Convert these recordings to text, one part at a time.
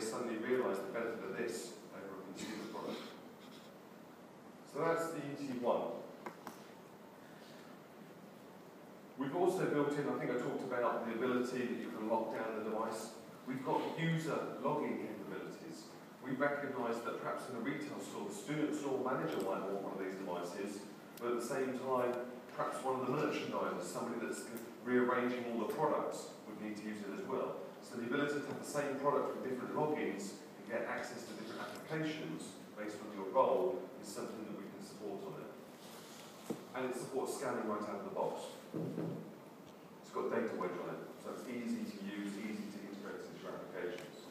suddenly realise the benefit of this over a consumer product. So that's the ET1. We've also built in, I think I talked about the ability that you can lock down the device. We've got user logging capabilities. We recognise that perhaps in a retail store, the student store manager might want one of these devices, but at the same time, perhaps one of the merchandisers, somebody that's rearranging all the products, would need to use it as well. So the ability to have the same product with different logins and get access to different applications based on your role is something that we can support on it. And it supports scanning right out of the box. It's got data wedge on it, so it's easy to use, easy to integrate into your applications.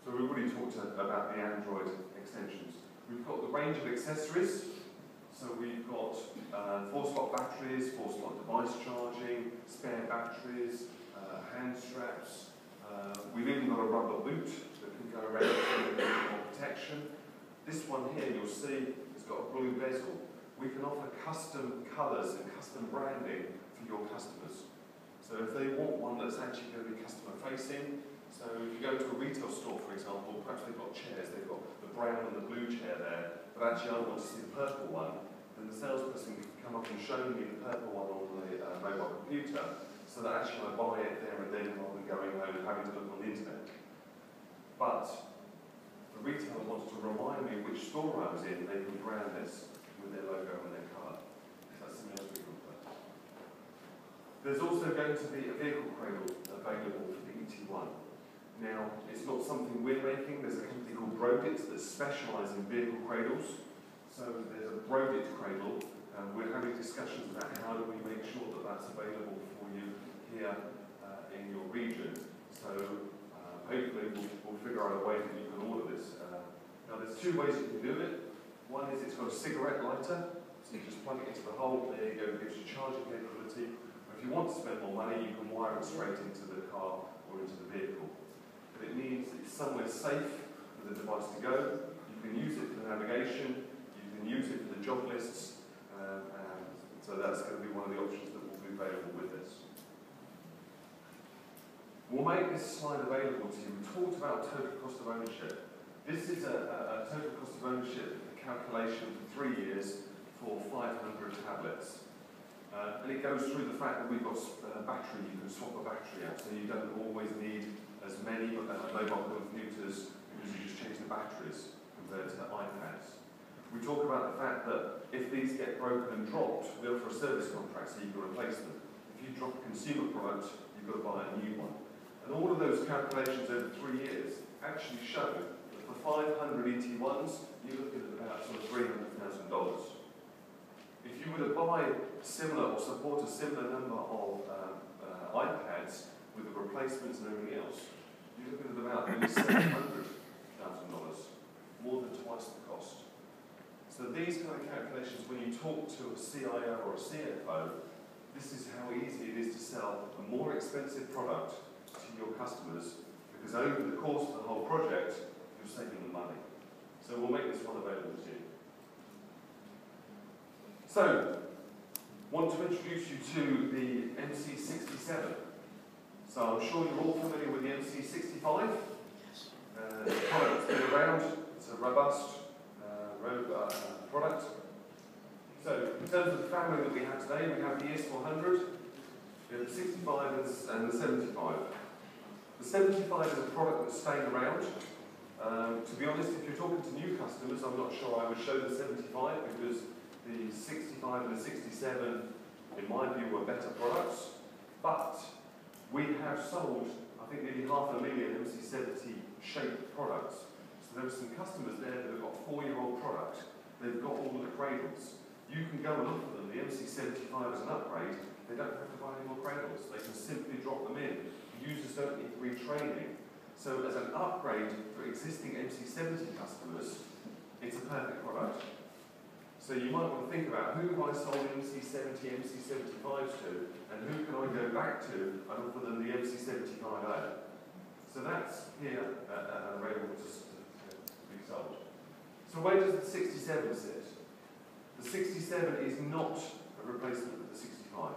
So we've already talked about the Android extensions. We've got the range of accessories. So we've got 4-slot batteries, 4-slot device charging, spare batteries, hand straps. We've even got a rubber boot that can go around for protection. This one here, you'll see, has got a blue bezel. We can offer custom colours and custom branding for your customers. So if they want one that's actually going to be customer facing, so if you go to a retail store, for example, perhaps they've got chairs, they've got the brown and the blue chair there, but actually I want to see the purple one, then the salesperson can come up and show me the purple one on the mobile computer, so that actually I buy it there and then rather than going home and having to look on the internet. But the retailer wants to remind me which store I was in, they can brand this with their logo and their colour. That's something else we can put. There's also going to be a vehicle cradle available for the ET1. Now, it's not something we're making. There's a company called Brodit that specialises in vehicle cradles. So there's a Brodit cradle, and we're having discussions about how do we make sure that that's available for you here in your region. So hopefully we'll figure out a way that you can order this. Now, there's two ways you can do it. One is it's got a cigarette lighter, so you just plug it into the hole, there you go, it gives you charging capability. Or if you want to spend more money, you can wire it straight into the car or into the vehicle. But it means it's somewhere safe for the device to go. You can use it for navigation, you can use it for the job lists, and so that's going to be one of the options that will be available with this. We'll make this slide available to you. We talked about total cost of ownership. This is a total cost of ownership calculation for 3 years for 500 tablets. And it goes through the fact that we've got battery, you can swap a battery out, so you don't always need as many mobile computers because you just change the batteries compared to iPads. We talk about the fact that if these get broken and dropped, we offer a service contract so you can replace them. If you drop a consumer product, you've got to buy a new one. And all of those calculations over 3 years actually show that for 500 ET1s, you're looking at about sort of $300,000. If you were to buy similar or support a similar number of iPads with the replacements and everything else, you're looking at about maybe $700,000, more than twice the cost. So these kind of calculations, when you talk to a CIO or a CFO, this is how easy it is to sell a more expensive product to your customers, because over the course of the whole project, you're saving them money. So we'll make this one available to you. So, want to introduce you to the MC67. So I'm sure you're all familiar with the MC65. Yes. The product's been around. It's a robust product. So, in terms of the family that we have today, we have the ES400, we have the 65 and the 75. The 75 is a product that's staying around. To be honest, if you're talking to new customers, I'm not sure I would show the 75 because the 65 and the 67, in my view, were better products. But we have sold, I think, nearly 500,000 MC70 shaped products. So there are some customers there that have got 4-year-old product. They've got all the cradles. You can go and look for them. The MC75 is an upgrade. They don't have to buy any more cradles. They can simply drop them in. Users don't need retraining. So as an upgrade for existing MC70 customers, it's a perfect product. So you might want to think about who have I sold MC70, MC75s to, and who can I go back to and offer them the MC75A. So that's here available to be sold. So where does the 67 sit? The 67 is not a replacement of the 65.